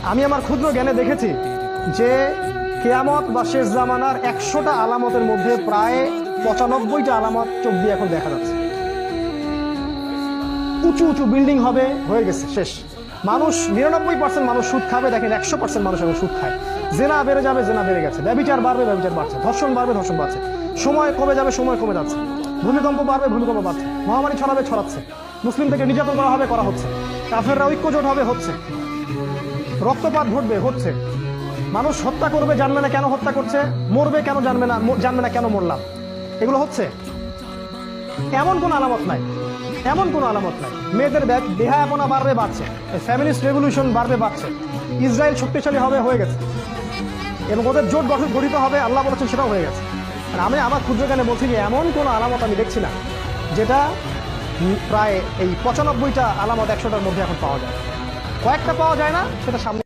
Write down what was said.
আমি আমার ক্ষুদ্র জ্ঞানে দেখেছি যে কিয়ামত বা শেষ জামানার 100টা আলামতের মধ্যে প্রায় 95টা আলামত চোখ দিয়ে এখন দেখা যাচ্ছে। উঁচু উঁচু বিল্ডিং হবে, হয়ে গেছে, শেষ। মানুষ 99% মানুষ সুদ খাবে, দেখেন 100% মানুষ এখন সুদ খায়। জেনা বেড়ে যাবে, জেনা বেড়ে গেছে। ব্যভিচার বাড়বে, ব্যভিচার বাড়ছে। ধর্ষণ বাড়বে, ধর্ষণ বাড়ছে। সময় কমে যাবে, সময় কমে যাচ্ছে। ভূমিকম্প বাড়বে, ভূমিকম্প বাড়ছে। মহামারী ছড়াবে, ছড়াচ্ছে। মুসলিম থেকে নির্যাতন করা হবে, করা হচ্ছে। কাফেররা ঐক্যজোট হবে, হচ্ছে। রক্তপাত ঘটবে, হচ্ছে। মানুষ হত্যা করবে, জানবে না কেন হত্যা করছে। মরবে কেন, জানবে না কেন মরলাম। এগুলো হচ্ছে। এমন কোনো আলামত নাই, এমন কোনো আলামত নাই। মেয়েদের দেহায়াপনা বাড়বে, বাড়ছে। ফ্যামিলিস্ট রেভলিউশন বাড়বে, বাড়ছে। ইসরায়েল শক্তিশালী হবে, হয়ে গেছে। এবং ওদের জোট গঠিত হবে, আল্লাহ বলেছেন, সেটাও হয়ে গেছে। আর আমি আমার ক্ষুদ্র জ্ঞানে বলছি যে এমন কোনো আলামত আমি দেখছি না যেটা প্রায় এই 95টা আলামত 100টার মধ্যে এখন পাওয়া যায়। কয়েকটা পাওয়া যায় না, সেটা সামনে